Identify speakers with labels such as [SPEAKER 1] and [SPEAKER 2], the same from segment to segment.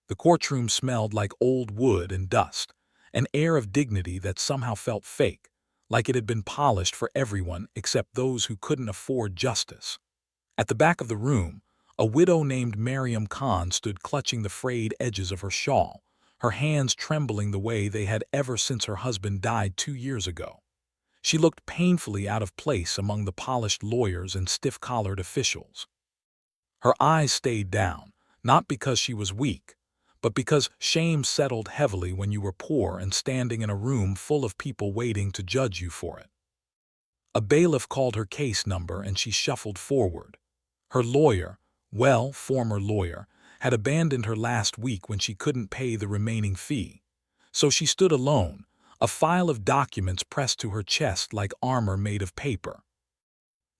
[SPEAKER 1] The courtroom smelled like old wood and dust, an air of dignity that somehow felt fake, like it had been polished for everyone except those who couldn't afford justice. At the back of the room, a widow named Mariam Khan stood clutching the frayed edges of her shawl, her hands trembling the way they had ever since her husband died 2 years ago. She looked painfully out of place among the polished lawyers and stiff-collared officials. Her eyes stayed down, not because she was weak, but because shame settled heavily when you were poor and standing in a room full of people waiting to judge you for it. A bailiff called her case number and she shuffled forward. Her lawyer, former lawyer, had abandoned her last week when she couldn't pay the remaining fee. So she stood alone, a file of documents pressed to her chest like armor made of paper.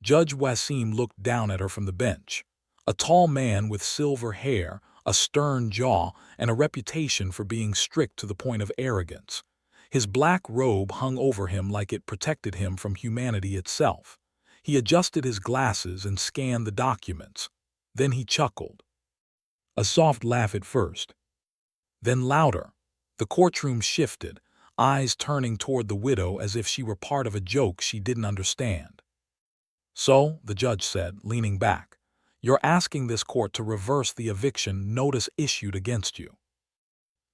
[SPEAKER 1] Judge Wasim looked down at her from the bench. A tall man with silver hair, a stern jaw, and a reputation for being strict to the point of arrogance. His black robe hung over him like it protected him from humanity itself. He adjusted his glasses and scanned the documents. Then he chuckled. A soft laugh at first, then louder. The courtroom shifted, eyes turning toward the widow as if she were part of a joke she didn't understand. "So," the judge said, leaning back, "you're asking this court to reverse the eviction notice issued against you."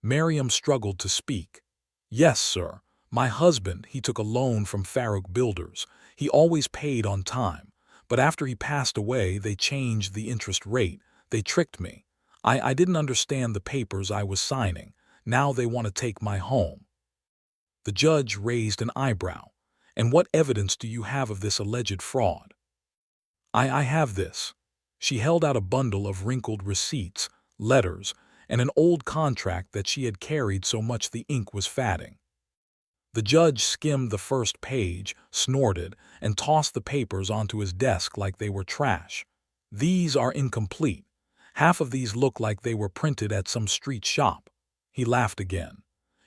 [SPEAKER 1] Miriam struggled to speak. "Yes, sir. My husband, he took a loan from Farouk Builders. He always paid on time. But after he passed away, they changed the interest rate. They tricked me. I didn't understand the papers I was signing. Now they want to take my home." The judge raised an eyebrow. "And what evidence do you have of this alleged fraud?" I have this." She held out a bundle of wrinkled receipts, letters, and an old contract that she had carried so much the ink was fatting. The judge skimmed the first page, snorted, and tossed the papers onto his desk like they were trash. "These are incomplete. Half of these look like they were printed at some street shop." He laughed again.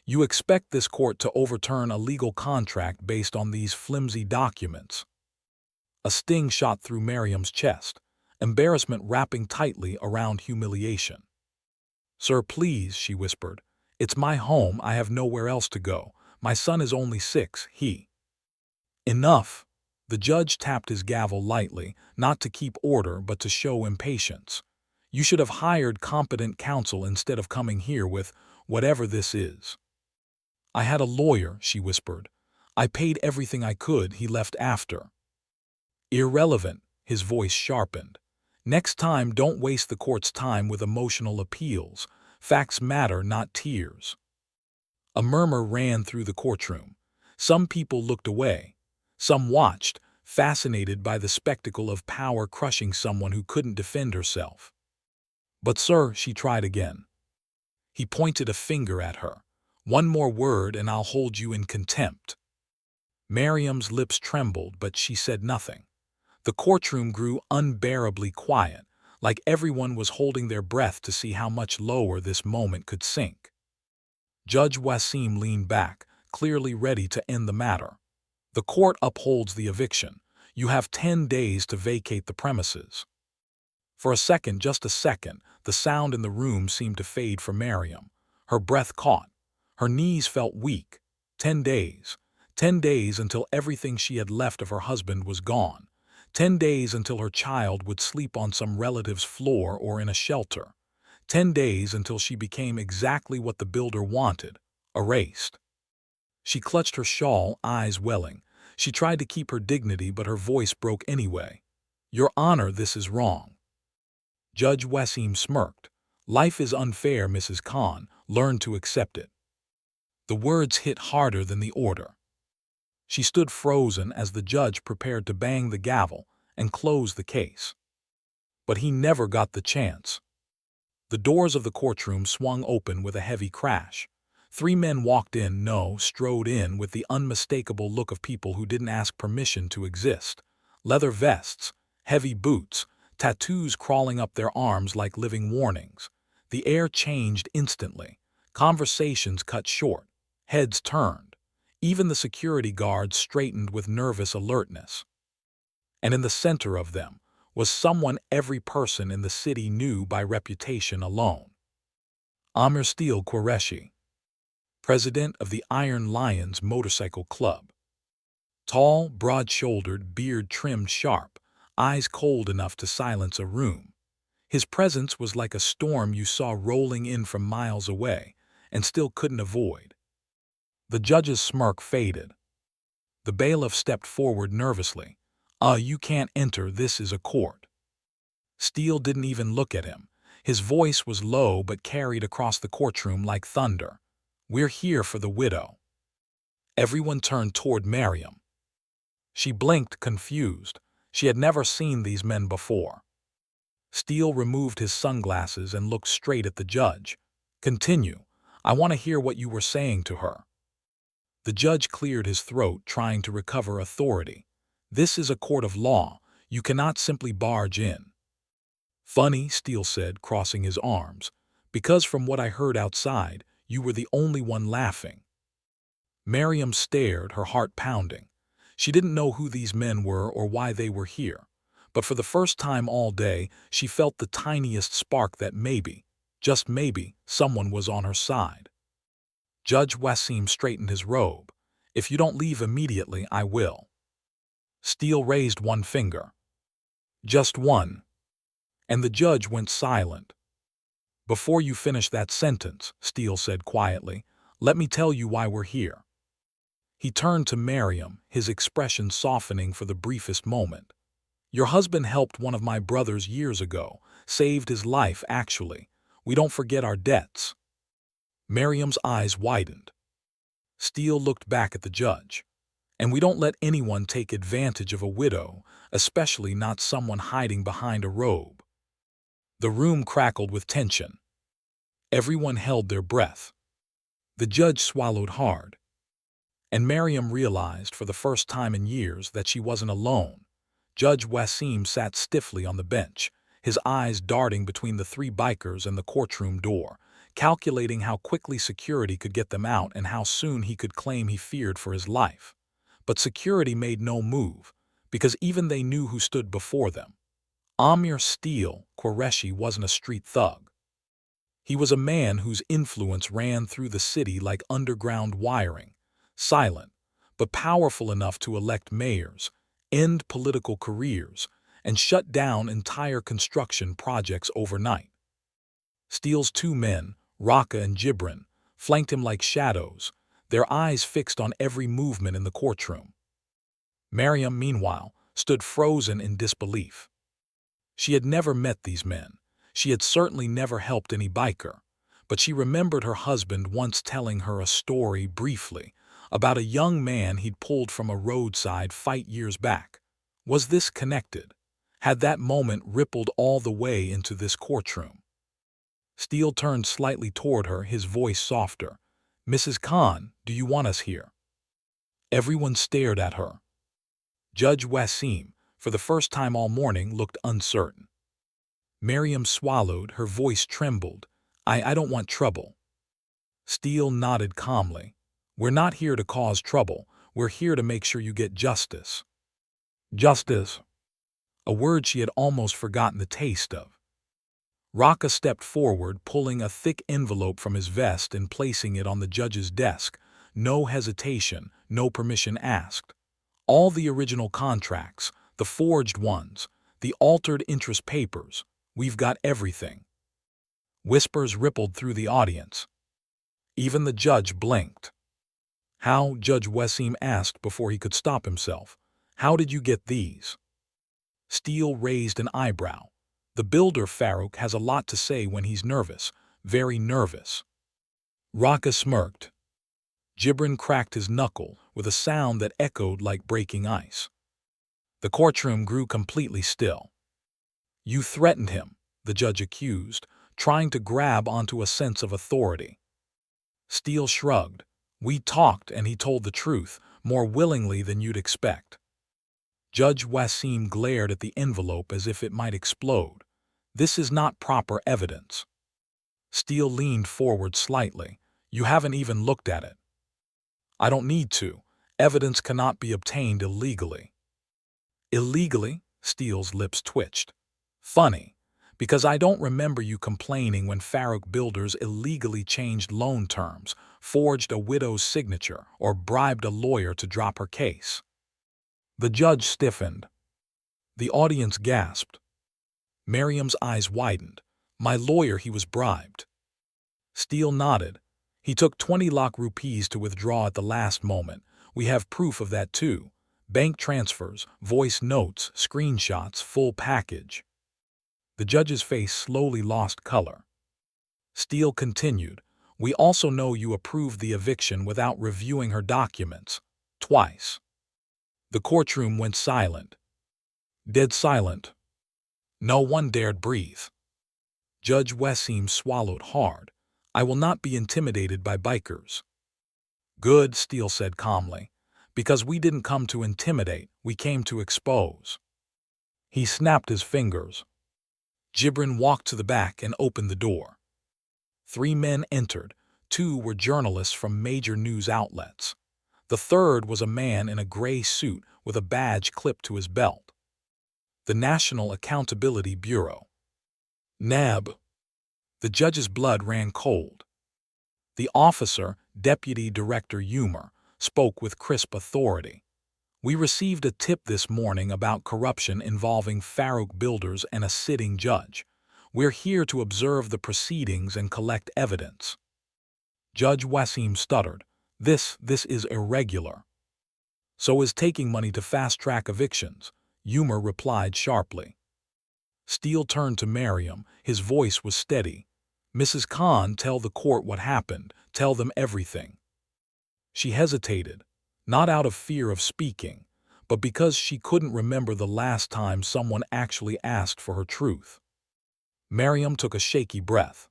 [SPEAKER 1] "You expect this court to overturn a legal contract based on these flimsy documents?" A sting shot through Miriam's chest, embarrassment wrapping tightly around humiliation. "Sir, please," she whispered. "It's my home. I have nowhere else to go. My son is only 6, he—" "Enough!" The judge tapped his gavel lightly, not to keep order but to show impatience. "You should have hired competent counsel instead of coming here with whatever this is." "I had a lawyer," she whispered. "I paid everything I could. He left after." "Irrelevant," his voice sharpened. "Next time, don't waste the court's time with emotional appeals. Facts matter, not tears." A murmur ran through the courtroom. Some people looked away. Some watched, fascinated by the spectacle of power crushing someone who couldn't defend herself. "But sir," she tried again. He pointed a finger at her. "One more word and I'll hold you in contempt." Miriam's lips trembled, but she said nothing. The courtroom grew unbearably quiet, like everyone was holding their breath to see how much lower this moment could sink. Judge Wasim leaned back, clearly ready to end the matter. "The court upholds the eviction. You have 10 days to vacate the premises." For a second, just a second, the sound in the room seemed to fade for Miriam. Her breath caught. Her knees felt weak. 10 days. 10 days until everything she had left of her husband was gone. 10 days until her child would sleep on some relative's floor or in a shelter. 10 days until she became exactly what the builder wanted, erased. She clutched her shawl, eyes welling. She tried to keep her dignity, but her voice broke anyway. "Your Honor, this is wrong." Judge Wasim smirked. "Life is unfair, Mrs. Khan. Learn to accept it." The words hit harder than the order. She stood frozen as the judge prepared to bang the gavel and close the case. But he never got the chance. The doors of the courtroom swung open with a heavy crash. 3 men walked in, strode in with the unmistakable look of people who didn't ask permission to exist. Leather vests, heavy boots, tattoos crawling up their arms like living warnings. The air changed instantly. Conversations cut short. Heads turned. Even the security guards straightened with nervous alertness. And in the center of them was someone every person in the city knew by reputation alone. Amir Steele Qureshi, president of the Iron Lions Motorcycle Club. Tall, broad-shouldered, beard trimmed sharp, eyes cold enough to silence a room. His presence was like a storm you saw rolling in from miles away and still couldn't avoid. The judge's smirk faded. The bailiff stepped forward nervously. You can't enter, this is a court." Steele didn't even look at him. His voice was low but carried across the courtroom like thunder. "We're here for the widow." Everyone turned toward Miriam. She blinked, confused. She had never seen these men before. Steele removed his sunglasses and looked straight at the judge. "Continue. I want to hear what you were saying to her." The judge cleared his throat, trying to recover authority. "This is a court of law. You cannot simply barge in." "Funny," Steele said, crossing his arms, "because from what I heard outside, you were the only one laughing." Miriam stared, her heart pounding. She didn't know who these men were or why they were here, but for the first time all day, she felt the tiniest spark that maybe, just maybe, someone was on her side. Judge Wasim straightened his robe. "If you don't leave immediately, I will." Steele raised one finger. "Just one." And the judge went silent. "Before you finish that sentence," Steele said quietly, "let me tell you why we're here." He turned to Miriam, his expression softening for the briefest moment. "Your husband helped one of my brothers years ago, saved his life, actually. We don't forget our debts." Miriam's eyes widened. Steele looked back at the judge. "And we don't let anyone take advantage of a widow, especially not someone hiding behind a robe." The room crackled with tension. Everyone held their breath. The judge swallowed hard. And Miriam realized for the first time in years that she wasn't alone. Judge Wasim sat stiffly on the bench, his eyes darting between the three bikers and the courtroom door, calculating how quickly security could get them out and how soon he could claim he feared for his life. But security made no move, because even they knew who stood before them. Amir Steele Qureshi wasn't a street thug. He was a man whose influence ran through the city like underground wiring, silent, but powerful enough to elect mayors, end political careers, and shut down entire construction projects overnight. Steele's two men, Raqqa and Gibran, flanked him like shadows, their eyes fixed on every movement in the courtroom. Miriam, meanwhile, stood frozen in disbelief. She had never met these men. She had certainly never helped any biker, but she remembered her husband once telling her a story briefly about a young man he'd pulled from a roadside fight years back. Was this connected? Had that moment rippled all the way into this courtroom? Steele turned slightly toward her, his voice softer. "Mrs. Khan, do you want us here?" Everyone stared at her. Judge Wasim, for the first time all morning, looked uncertain. Miriam swallowed, her voice trembled. I don't want trouble." Steele nodded calmly. "We're not here to cause trouble. We're here to make sure you get justice." Justice. A word she had almost forgotten the taste of. Raqqa stepped forward, pulling a thick envelope from his vest and placing it on the judge's desk. No hesitation, no permission asked. All the original contracts, the forged ones, the altered interest papers. We've got everything. Whispers rippled through the audience. Even the judge blinked. "How?" Judge Wasim asked before he could stop himself. "How did you get these?" Steele raised an eyebrow. The builder Farouk has a lot to say when he's nervous, very nervous. Raqqa smirked. Gibran cracked his knuckle with a sound that echoed like breaking ice. The courtroom grew completely still. "You threatened him," the judge accused, trying to grab onto a sense of authority. Steele shrugged. "We talked and he told the truth, more willingly than you'd expect." Judge Wasim glared at the envelope as if it might explode. "This is not proper evidence." Steele leaned forward slightly. "You haven't even looked at it." "I don't need to. Evidence cannot be obtained illegally." "Illegally?" Steele's lips twitched. "Funny, Because I don't remember you complaining when Farouk Builders illegally changed loan terms, forged a widow's signature, or bribed a lawyer to drop her case. The judge stiffened. The audience gasped. Miriam's eyes widened. My lawyer, he was bribed. Steele nodded. He took 20 lakh rupees to withdraw at the last moment. We have proof of that too. Bank transfers, voice notes, screenshots, full package. The judge's face slowly lost color. Steele continued. We also know you approved the eviction without reviewing her documents. Twice. The courtroom went silent. Dead silent. No one dared breathe. Judge Wasim swallowed hard. I will not be intimidated by bikers. Good, Steele said calmly. Because we didn't come to intimidate, we came to expose. He snapped his fingers. Gibran walked to the back and opened the door. 3 men entered. 2 were journalists from major news outlets. The third was a man in a gray suit with a badge clipped to his belt. The National Accountability Bureau. NAB. The judge's blood ran cold. The officer, Deputy Director Humor, spoke with crisp authority. We received a tip this morning about corruption involving Farouk Builders and a sitting judge. We're here to observe the proceedings and collect evidence. Judge Wasim stuttered. This is irregular. So is taking money to fast-track evictions, Humor replied sharply. Steele turned to Miriam. His voice was steady. Mrs. Khan, tell the court what happened. Tell them everything. She hesitated, not out of fear of speaking, but because she couldn't remember the last time someone actually asked for her truth. Miriam took a shaky breath.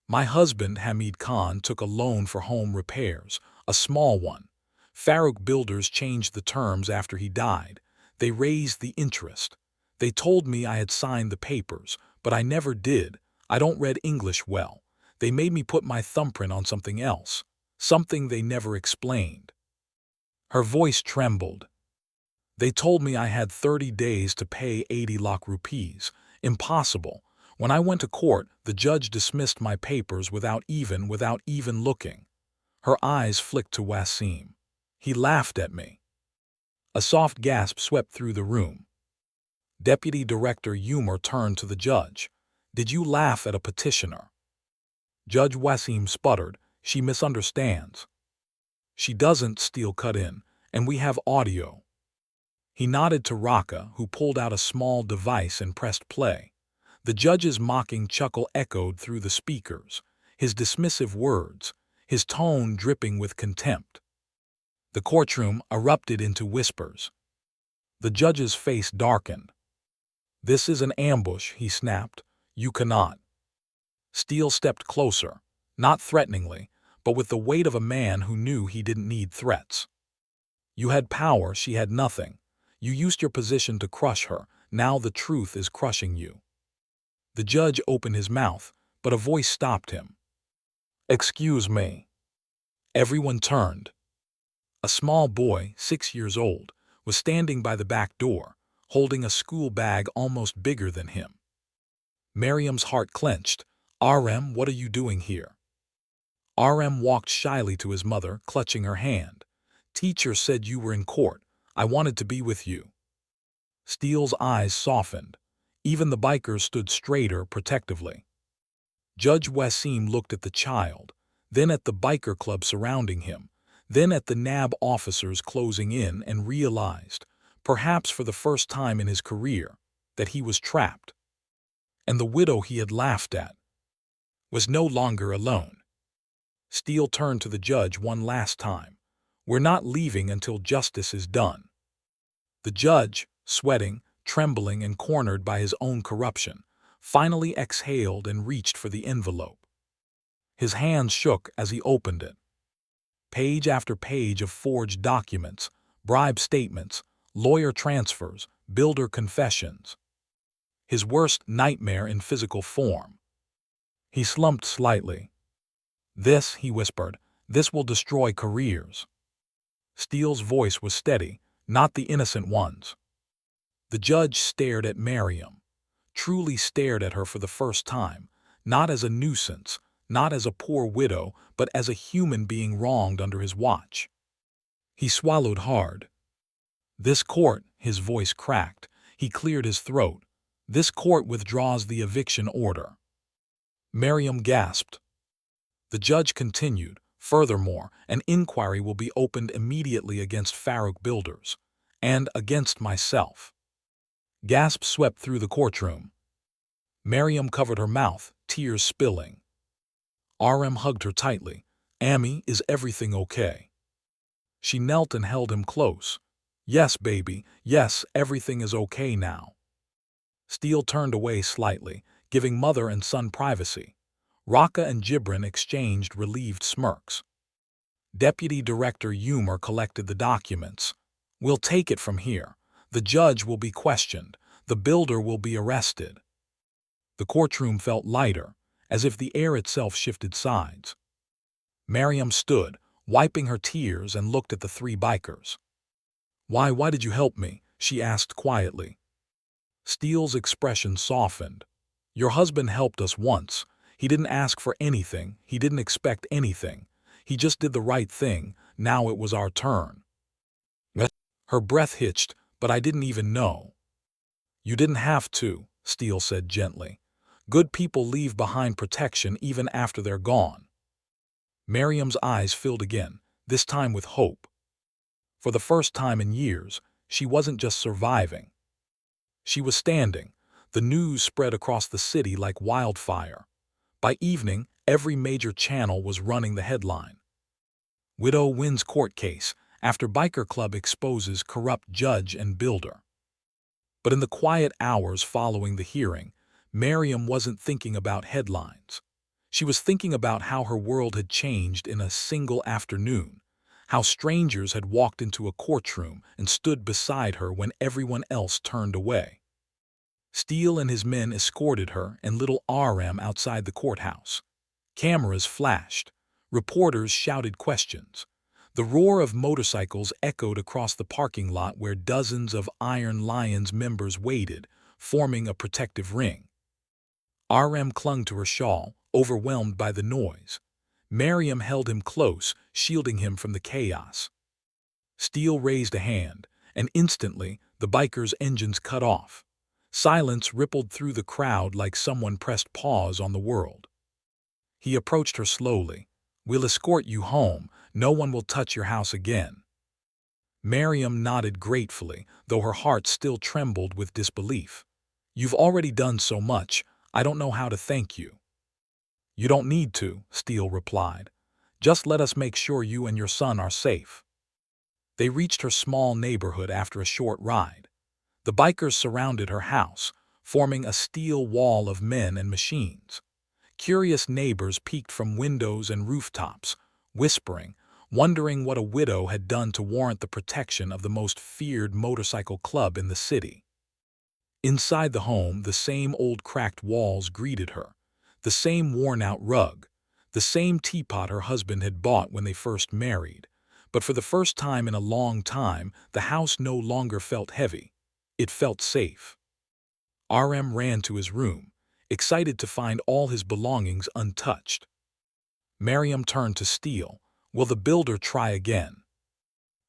[SPEAKER 1] My husband, Hamid Khan, took a loan for home repairs, a small one. Farouk Builders changed the terms after he died. They raised the interest. They told me I had signed the papers, but I never did. I don't read English well. They made me put my thumbprint on something else, something they never explained. Her voice trembled. They told me I had 30 days to pay 80 lakh rupees. Impossible. When I went to court, the judge dismissed my papers without even looking. Her eyes flicked to Wasim. He laughed at me. A soft gasp swept through the room. Deputy Director Humor turned to the judge. Did you laugh at a petitioner? Judge Wasim sputtered. She misunderstands. She doesn't, Steele cut in, and we have audio. He nodded to Raka, who pulled out a small device and pressed play. The judge's mocking chuckle echoed through the speakers, his dismissive words, his tone dripping with contempt. The courtroom erupted into whispers. The judge's face darkened. This is an ambush, he snapped. You cannot. Steele stepped closer, not threateningly, but with the weight of a man who knew he didn't need threats. You had power, she had nothing. You used your position to crush her. Now the truth is crushing you. The judge opened his mouth, but a voice stopped him. Excuse me. Everyone turned. A small boy, 6 years old, was standing by the back door, holding a school bag almost bigger than him. Miriam's heart clenched. RM, what are you doing here? RM walked shyly to his mother, clutching her hand. Teacher said you were in court. I wanted to be with you. Steele's eyes softened. Even the bikers stood straighter protectively. Judge Wasim looked at the child, then at the biker club surrounding him, then at the NAB officers closing in, and realized, perhaps for the first time in his career, that he was trapped. And the widow he had laughed at was no longer alone. Steele turned to the judge one last time. We're not leaving until justice is done. The judge, sweating, trembling and cornered by his own corruption, finally exhaled and reached for the envelope. His hands shook as he opened it. Page after page of forged documents, bribe statements, lawyer transfers, builder confessions. His worst nightmare in physical form. He slumped slightly. This, he whispered, this will destroy careers. Steele's voice was steady, not the innocent ones. The judge stared at Miriam. truly stared at her for the first time, not as a nuisance, not as a poor widow, but as a human being wronged under his watch. He swallowed hard. "This court," his voice cracked. He cleared his throat. "This court withdraws the eviction order." Miriam gasped. The judge continued, "Furthermore, an inquiry will be opened immediately against Farouk Builders, and against myself." Gasps swept through the courtroom. Miriam covered her mouth, tears spilling. RM hugged her tightly. "Amy, is everything okay?" She knelt and held him close. "Yes, baby, yes, everything is okay now." Steele turned away slightly, giving mother and son privacy. Raqqa and Gibran exchanged relieved smirks. Deputy Director Umer collected the documents. "We'll take it from here. The judge will be questioned. The builder will be arrested." The courtroom felt lighter, as if the air itself shifted sides. Miriam stood, wiping her tears, and looked at the three bikers. Why did you help me?" she asked quietly. Steele's expression softened. "Your husband helped us once. He didn't ask for anything, he didn't expect anything. He just did the right thing, now it was our turn." Her breath hitched, "But I didn't even know." "You didn't have to," Steele said gently. "Good people leave behind protection even after they're gone." Miriam's eyes filled again, this time with hope. For the first time in years, she wasn't just surviving. She was standing. The news spread across the city like wildfire. By evening, every major channel was running the headline. "Widow wins court case after biker club exposes corrupt judge and builder." But in the quiet hours following the hearing, Miriam wasn't thinking about headlines. She was thinking about how her world had changed in a single afternoon, how strangers had walked into a courtroom and stood beside her when everyone else turned away. Steele and his men escorted her and little RM outside the courthouse. Cameras flashed. Reporters shouted questions. The roar of motorcycles echoed across the parking lot where dozens of Iron Lions members waited, forming a protective ring. RM clung to her shawl, overwhelmed by the noise. Miriam held him close, shielding him from the chaos. Steele raised a hand, and instantly the bikers' engines cut off. Silence rippled through the crowd like someone pressed pause on the world. He approached her slowly. "We'll escort you home. No one will touch your house again." Miriam nodded gratefully, though her heart still trembled with disbelief. "You've already done so much. I don't know how to thank you." "You don't need to," Steele replied. "Just let us make sure you and your son are safe." They reached her small neighborhood after a short ride. The bikers surrounded her house, forming a steel wall of men and machines. Curious neighbors peeked from windows and rooftops, whispering, wondering what a widow had done to warrant the protection of the most feared motorcycle club in the city. Inside the home, the same old cracked walls greeted her, the same worn-out rug, the same teapot her husband had bought when they first married. But for the first time in a long time, the house no longer felt heavy. It felt safe. RM ran to his room, excited to find all his belongings untouched. Miriam turned to Steele. "Will the builder try again?"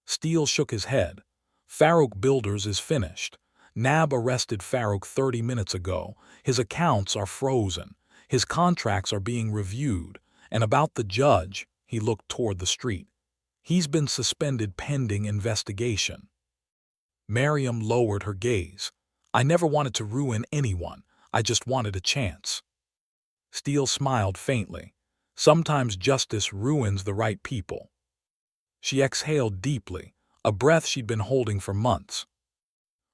[SPEAKER 1] Steele shook his head. "Farouk Builders is finished. NAB arrested Farouk 30 minutes ago. His accounts are frozen. His contracts are being reviewed. And about the judge," he looked toward the street, "he's been suspended pending investigation." Miriam lowered her gaze. "I never wanted to ruin anyone. I just wanted a chance." Steele smiled faintly. "Sometimes justice ruins the right people." She exhaled deeply, a breath she'd been holding for months.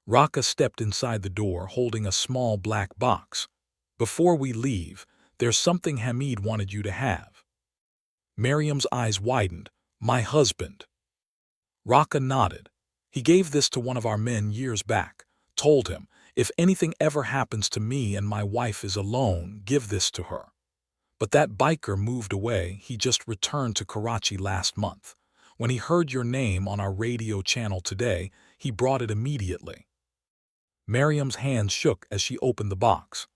[SPEAKER 1] Raqqa stepped inside the door holding a small black box. "Before we leave, there's something Hamid wanted you to have." Miriam's eyes widened. "My husband." Raqqa nodded. "He gave this to one of our men years back. Told him, if anything ever happens to me and my wife is alone, give this to her. But that biker moved away. He just returned to Karachi last month. When he heard your name on our radio channel today, he brought it immediately." Miriam's hands shook as she opened the box.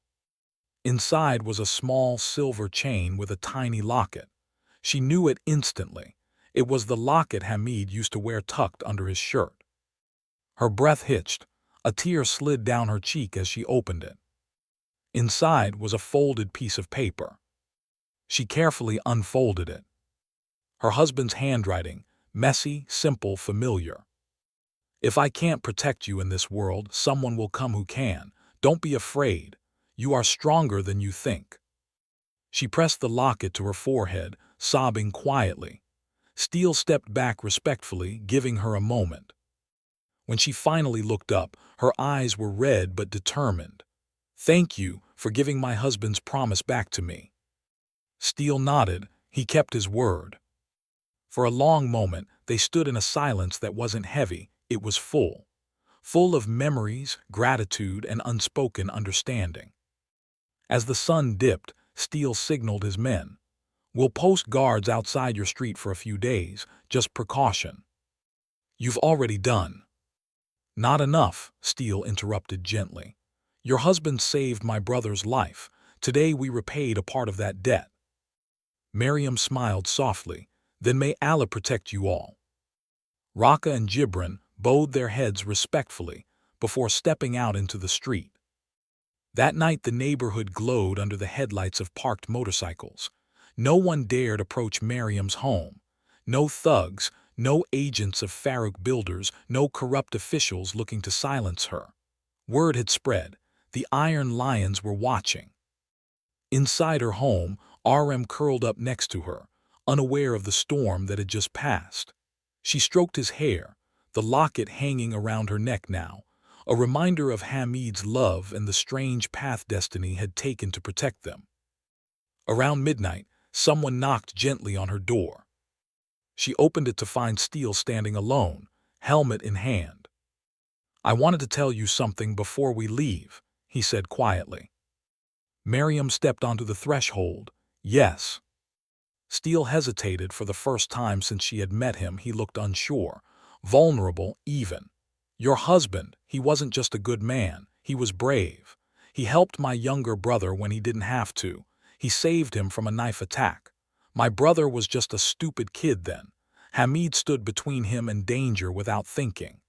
[SPEAKER 1] Inside was a small silver chain with a tiny locket. She knew it instantly. It was the locket Hamid used to wear tucked under his shirt. Her breath hitched. A tear slid down her cheek as she opened it. Inside was a folded piece of paper. She carefully unfolded it. Her husband's handwriting, messy, simple, familiar. "If I can't protect you in this world, someone will come who can. Don't be afraid. You are stronger than you think." She pressed the locket to her forehead, sobbing quietly. Steele stepped back respectfully, giving her a moment. When she finally looked up, her eyes were red but determined. "Thank you for giving my husband's promise back to me." Steele nodded. He kept his word. For a long moment, they stood in a silence that wasn't heavy, it was full. Full of memories, gratitude, and unspoken understanding. As the sun dipped, Steele signaled his men. "We'll post guards outside your street for a few days, just precaution." "You've already done." "Not enough," Steele interrupted gently. "Your husband saved my brother's life. Today we repaid a part of that debt." Miriam smiled softly. "Then may Allah protect you all." Raka and Gibran bowed their heads respectfully before stepping out into the street. That night the neighborhood glowed under the headlights of parked motorcycles. No one dared approach Miriam's home. No thugs, no agents of Farouk builders, no corrupt officials looking to silence her. Word had spread. The Iron Lions were watching. Inside her home, RM curled up next to her, unaware of the storm that had just passed. She stroked his hair, the locket hanging around her neck now, a reminder of Hamid's love and the strange path destiny had taken to protect them. Around midnight, someone knocked gently on her door. She opened it to find Steele standing alone, helmet in hand. "I wanted to tell you something before we leave," he said quietly. Miriam stepped onto the threshold. "Yes." Steele hesitated. For the first time since she had met him, he looked unsure, vulnerable even. "Your husband, he wasn't just a good man, he was brave. He helped my younger brother when he didn't have to. He saved him from a knife attack. My brother was just a stupid kid then. Hamid stood between him and danger without thinking."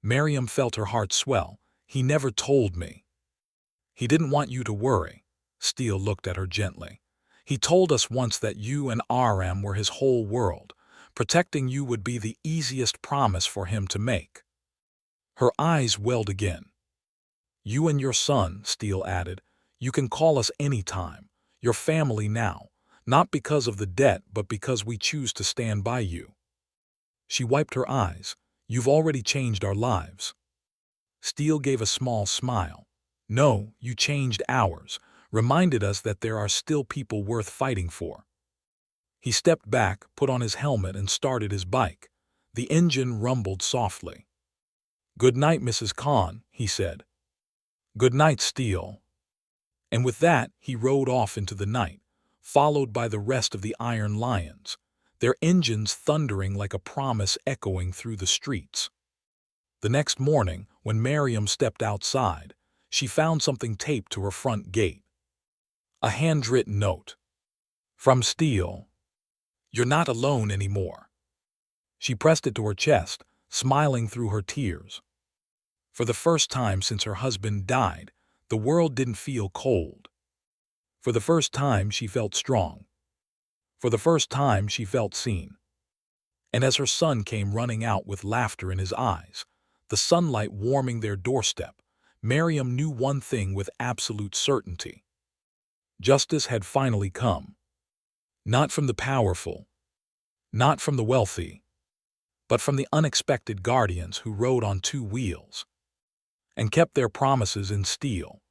[SPEAKER 1] Miriam felt her heart swell. "He never told me." "He didn't want you to worry." Steele looked at her gently. "He told us once that you and RM were his whole world. Protecting you would be the easiest promise for him to make." Her eyes welled again. "You and your son," Steele added. "You can call us any time. Your family now. Not because of the debt, but because we choose to stand by you." She wiped her eyes. "You've already changed our lives." Steele gave a small smile. "No, you changed ours. Reminded us that there are still people worth fighting for." He stepped back, put on his helmet, and started his bike. The engine rumbled softly. "Good night, Mrs. Khan," he said. "Good night, Steele." And with that, he rode off into the night, followed by the rest of the Iron Lions, their engines thundering like a promise echoing through the streets. The next morning, when Miriam stepped outside, she found something taped to her front gate. A handwritten note. From Steele. "You're not alone anymore." She pressed it to her chest, smiling through her tears. For the first time since her husband died, the world didn't feel cold. For the first time she felt strong. For the first time she felt seen. And as her son came running out with laughter in his eyes, the sunlight warming their doorstep, Miriam knew one thing with absolute certainty. Justice had finally come. Not from the powerful, not from the wealthy, but from the unexpected guardians who rode on two wheels and kept their promises in steel.